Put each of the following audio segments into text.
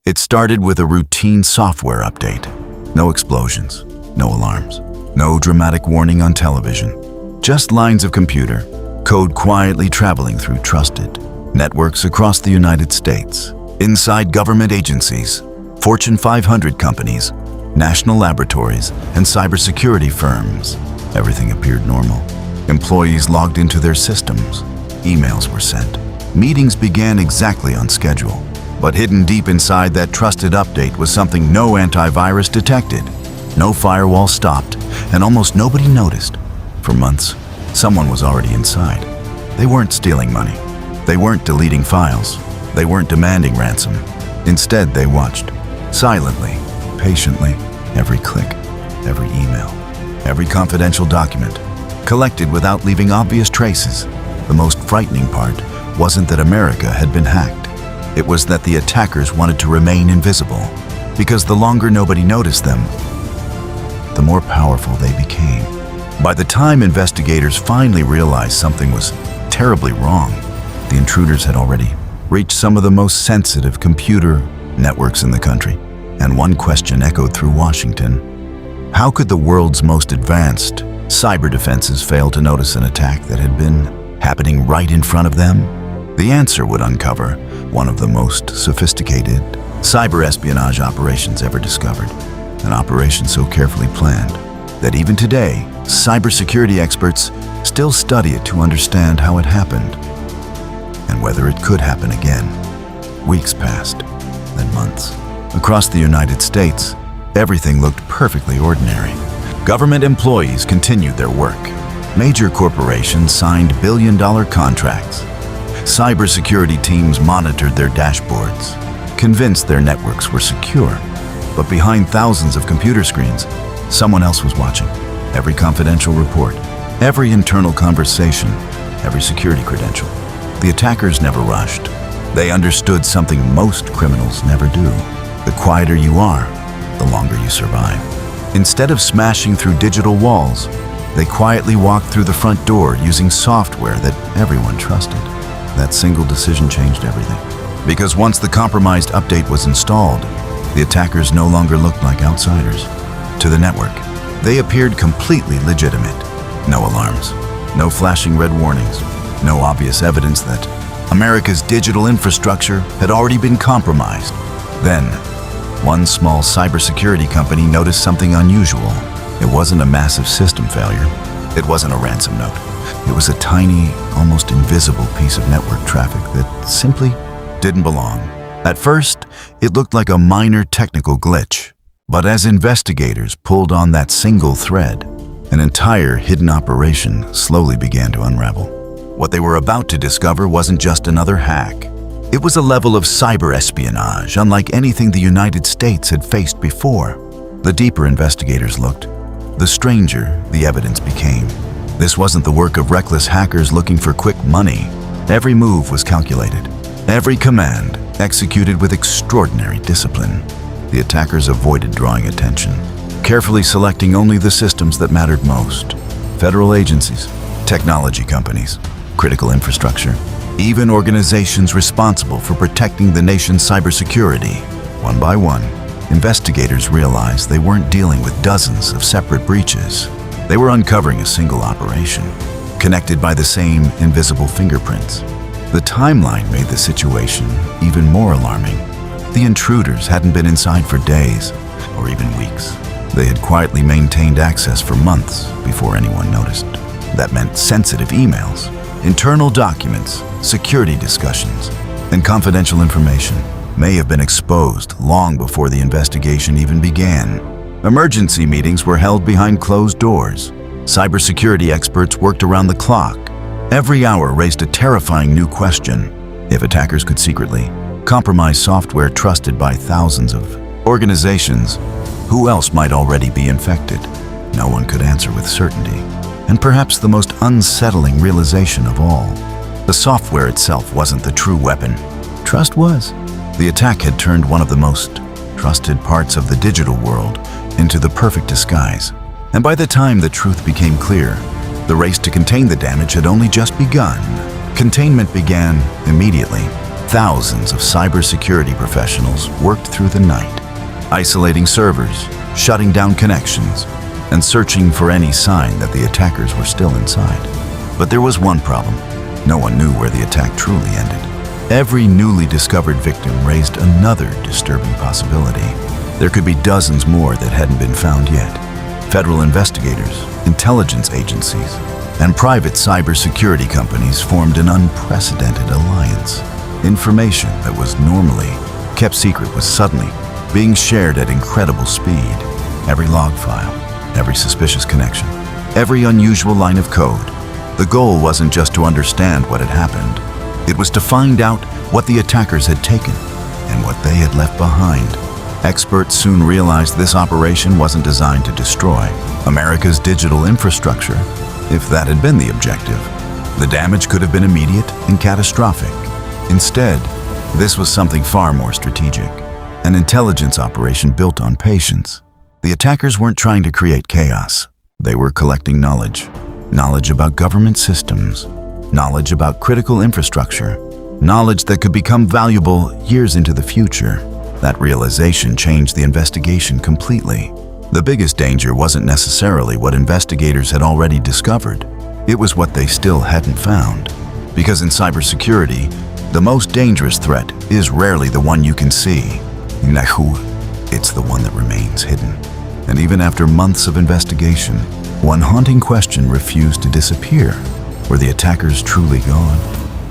It started with a routine software update. No explosions, no alarms, no dramatic warning on television. Just lines of computer, code quietly traveling through trusted networks across the United States. Inside government agencies, Fortune 500 companies, national laboratories, and cybersecurity firms, everything appeared normal. Employees logged into their systems. Emails were sent. Meetings began exactly on schedule. But hidden deep inside that trusted update was something no antivirus detected. No firewall stopped, and almost nobody noticed. For months, someone was already inside. They weren't stealing money. They weren't deleting files. They weren't demanding ransom. Instead, they watched, silently, patiently, every click, every email, every confidential document, collected without leaving obvious traces. The most frightening part wasn't that America had been hacked. It was that the attackers wanted to remain invisible, because the longer nobody noticed them, the more powerful they became. By the time investigators finally realized something was terribly wrong, the intruders had already reached some of the most sensitive computer networks in the country. And one question echoed through Washington: how could the world's most advanced cyber defenses fail to notice an attack that had been happening right in front of them? The answer would uncover one of the most sophisticated cyber espionage operations ever discovered. An operation so carefully planned that even today, cybersecurity experts still study it to understand how it happened and whether it could happen again. Weeks passed, then months. Across the United States, everything looked perfectly ordinary. Government employees continued their work. Major corporations signed billion-dollar contracts. Cybersecurity teams monitored their dashboards, convinced their networks were secure. But behind thousands of computer screens, someone else was watching. Every confidential report, every internal conversation, every security credential. The attackers never rushed. They understood something most criminals never do. The quieter you are, the longer you survive. Instead of smashing through digital walls, they quietly walked through the front door using software that everyone trusted. That single decision changed everything. Because once the compromised update was installed, the attackers no longer looked like outsiders. To the network, they appeared completely legitimate. No alarms, no flashing red warnings, no obvious evidence that America's digital infrastructure had already been compromised. Then, one small cybersecurity company noticed something unusual. It wasn't a massive system failure. It wasn't a ransom note. It was a tiny, almost invisible piece of network traffic that simply didn't belong. At first, it looked like a minor technical glitch. But as investigators pulled on that single thread, an entire hidden operation slowly began to unravel. What they were about to discover wasn't just another hack. It was a level of cyber espionage unlike anything the United States had faced before. The deeper investigators looked, the stranger the evidence became. This wasn't the work of reckless hackers looking for quick money. Every move was calculated. Every command executed with extraordinary discipline. The attackers avoided drawing attention, carefully selecting only the systems that mattered most. Federal agencies, technology companies, critical infrastructure, even organizations responsible for protecting the nation's cybersecurity. One by one, investigators realized they weren't dealing with dozens of separate breaches. They were uncovering a single operation, connected by the same invisible fingerprints. The timeline made the situation even more alarming. The intruders hadn't been inside for days, or even weeks. They had quietly maintained access for months before anyone noticed. That meant sensitive emails, internal documents, security discussions, and confidential information may have been exposed long before the investigation even began. Emergency meetings were held behind closed doors. Cybersecurity experts worked around the clock. Every hour raised a terrifying new question. If attackers could secretly compromise software trusted by thousands of organizations, who else might already be infected? No one could answer with certainty. And perhaps the most unsettling realization of all, the software itself wasn't the true weapon. Trust was. The attack had turned one of the most trusted parts of the digital world into the perfect disguise. And by the time the truth became clear, the race to contain the damage had only just begun. Containment began immediately. thousands of cybersecurity professionals worked through the night, isolating servers, shutting down connections, and searching for any sign that the attackers were still inside. But there was one problem. No one knew where the attack truly ended. Every newly discovered victim raised another disturbing possibility. There could be dozens more that hadn't been found yet. Federal investigators, intelligence agencies, and private cybersecurity companies formed an unprecedented alliance. Information that was normally kept secret was suddenly being shared at incredible speed. Every log file, every suspicious connection, every unusual line of code. The goal wasn't just to understand what had happened. It was to find out what the attackers had taken and what they had left behind. Experts soon realized this operation wasn't designed to destroy America's digital infrastructure. If that had been the objective, the damage could have been immediate and catastrophic. Instead, this was something far more strategic, an intelligence operation built on patience. The attackers weren't trying to create chaos. They were collecting knowledge. Knowledge about government systems, knowledge about critical infrastructure, knowledge that could become valuable years into the future. That realization changed the investigation completely. The biggest danger wasn't necessarily what investigators had already discovered. It was what they still hadn't found. Because in cybersecurity, the most dangerous threat is rarely the one you can see. It's the one that remains hidden. And even after months of investigation, one haunting question refused to disappear. Were the attackers truly gone?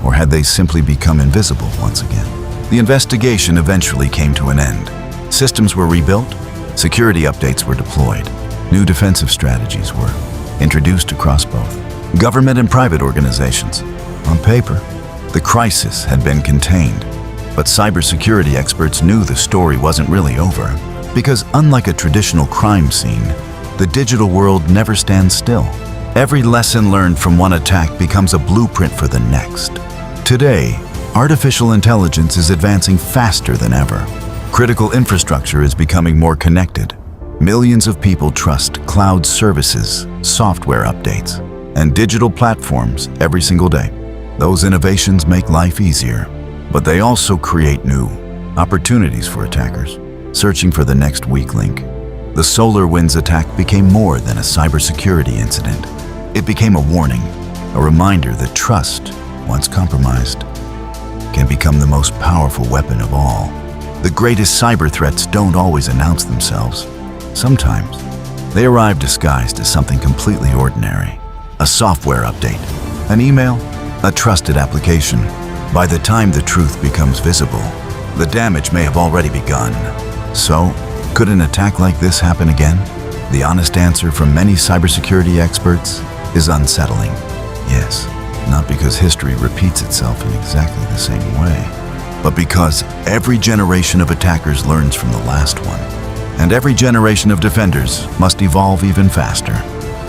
Or had they simply become invisible once again? The investigation eventually came to an end. Systems were rebuilt, security updates were deployed, new defensive strategies were introduced across both government and private organizations. On paper, the crisis had been contained, but cybersecurity experts knew the story wasn't really over, because unlike a traditional crime scene, the digital world never stands still. Every lesson learned from one attack becomes a blueprint for the next. Today, artificial intelligence is advancing faster than ever. Critical infrastructure is becoming more connected. Millions of people trust cloud services, software updates, and digital platforms every single day. Those innovations make life easier, but they also create new opportunities for attackers, searching for the next weak link. The SolarWinds attack became more than a cybersecurity incident. It became a warning, a reminder that trust, once compromised, can become the most powerful weapon of all. The greatest cyber threats don't always announce themselves. Sometimes, they arrive disguised as something completely ordinary. A software update, an email, a trusted application. By the time the truth becomes visible, the damage may have already begun. So, could an attack like this happen again? The honest answer from many cybersecurity experts is unsettling. Yes, not because history repeats itself in exactly the same way, but because every generation of attackers learns from the last one, and every generation of defenders must evolve even faster.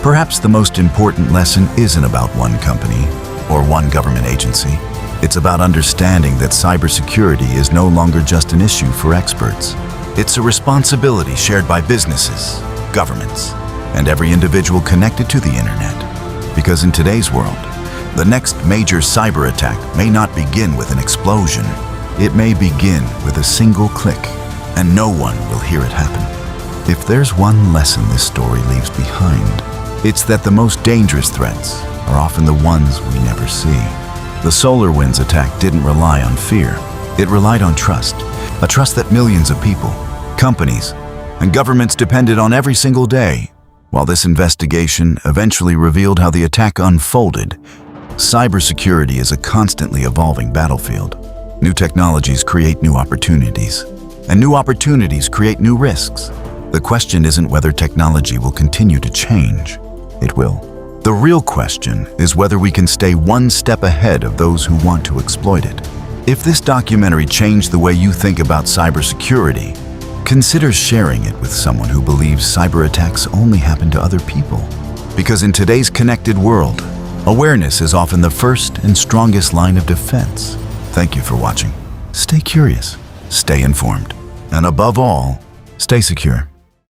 Perhaps the most important lesson isn't about one company or one government agency. It's about understanding that cybersecurity is no longer just an issue for experts. It's a responsibility shared by businesses, governments, and every individual connected to the internet. Because in today's world, the next major cyber attack may not begin with an explosion. It may begin with a single click, and no one will hear it happen. If there's one lesson this story leaves behind, it's that the most dangerous threats are often the ones we never see. The SolarWinds attack didn't rely on fear. It relied on trust, a trust that millions of people, companies, and governments depended on every single day. While this investigation eventually revealed how the attack unfolded, cybersecurity is a constantly evolving battlefield. New technologies create new opportunities, and new opportunities create new risks. The question isn't whether technology will continue to change. It will. The real question is whether we can stay one step ahead of those who want to exploit it. If this documentary changed the way you think about cybersecurity, consider sharing it with someone who believes cyber attacks only happen to other people. Because in today's connected world, awareness is often the first and strongest line of defense. Thank you for watching. Stay curious, stay informed, and above all, stay secure.